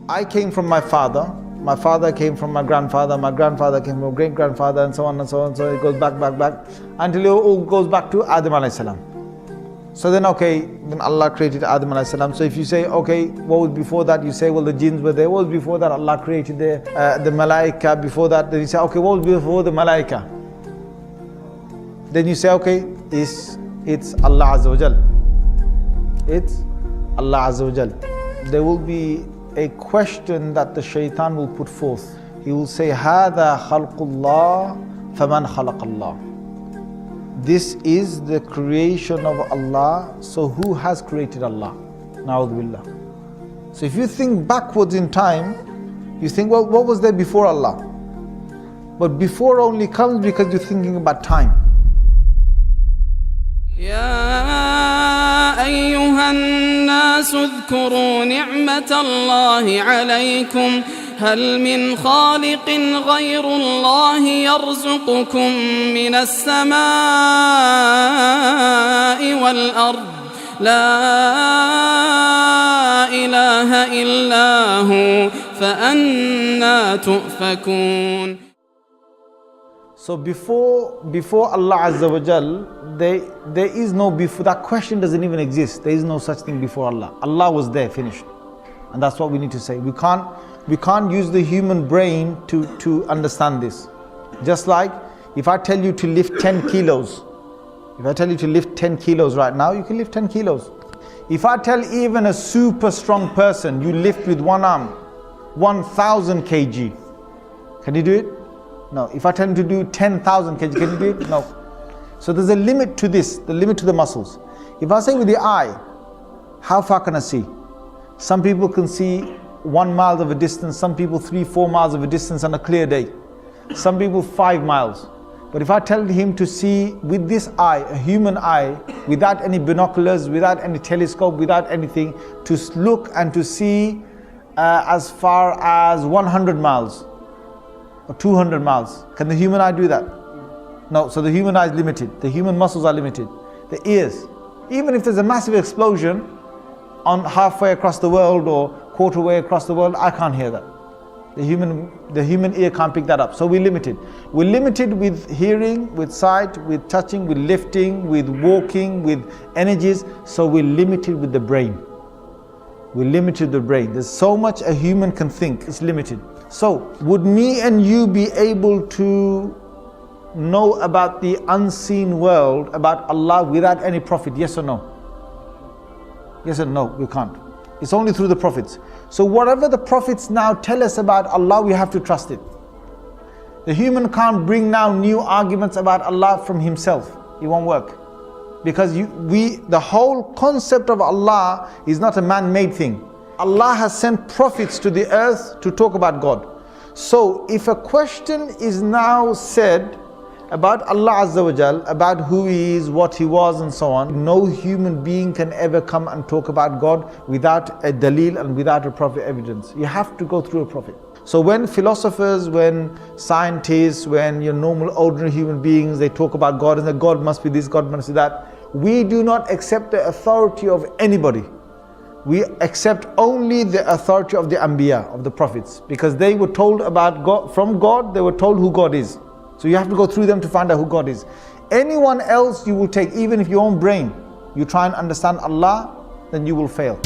I came from my father came from my grandfather came from great-grandfather, and so on and so on. So it goes back until it all goes back to Adam alayhi salam. So then then Allah created Adam alayhi salam. So if you say, okay, what was before that? You say, well, the jinns were there. What was before that? Allah created the malaika. Before that, then you say, okay, what was before the malaika? Then you say, okay, it's Allah Azza wa Jal. It's Allah Azza wa Jal. There will be a question that the shaitan will put forth. He will say, هَذَا خَلْقُ اللَّهِ فَمَنْ خَلَقَ اللَّهِ. This is the creation of Allah, so who has created Allah? Na'udhu billah. So if you think backwards in time, you think, well, what was there before Allah? But before only comes because you're thinking about time. يا أيها الناس اذكروا نعمة الله عليكم هل من خالق غير الله يرزقكم من السماء والأرض لا إله إلا هو فأنى تؤفكون. So before Allah Azza wa Jal, there is no before. That question doesn't even exist. There is no such thing before Allah. Allah was there, finished. And that's what we need to say. We can't use the human brain to understand this. Just like if I tell you to lift 10 kilos, if I tell you to lift 10 kilos right now, you can lift 10 kilos. If I tell even a super strong person, you lift with one arm 1,000 kg, can you do it? No. If I tell him to do 10,000 kg, can you do it? No. So there's a limit to this, the limit to the muscles. If I say with the eye, how far can I see? Some people can see 1 mile of a distance, some people 3-4 miles of a distance on a clear day. Some people 5 miles. But if I tell him to see with this eye, a human eye, without any binoculars, without any telescope, without anything, to look and to see as far as 100 miles or 200 miles, can the human eye do that? No. So the human eye is limited. The human muscles are limited. The ears, even if there's a massive explosion on halfway across the world or quarter way across the world, I can't hear that. The human ear can't pick that up. So we're limited. We're limited with hearing, with sight, with touching, with lifting, with walking, with energies. So we're limited with the brain. We're limited with the brain. There's so much a human can think. It's limited. So would me and you be able to know about the unseen world, about Allah, without any prophet? Yes or no? Yes or no? We can't. It's only through the prophets. So whatever the prophets now tell us about Allah, we have to trust it. The human can't bring now new arguments about Allah from himself. It won't work. Because the whole concept of Allah is not a man-made thing. Allah has sent prophets to the earth to talk about God. So if a question is now said about Allah Azza wa Jal, about who He is, what He was and so on, no human being can ever come and talk about God without a dalil and without a prophet evidence. You have to go through a prophet. So when philosophers, when scientists, when your normal ordinary human beings, they talk about God and that God must be this, God must be that, we do not accept the authority of anybody. We accept only the authority of the Anbiya, of the prophets, because they were told about God, from God, they were told who God is. So you have to go through them to find out who God is. Anyone else you will take, even if your own brain, you try and understand Allah, then you will fail.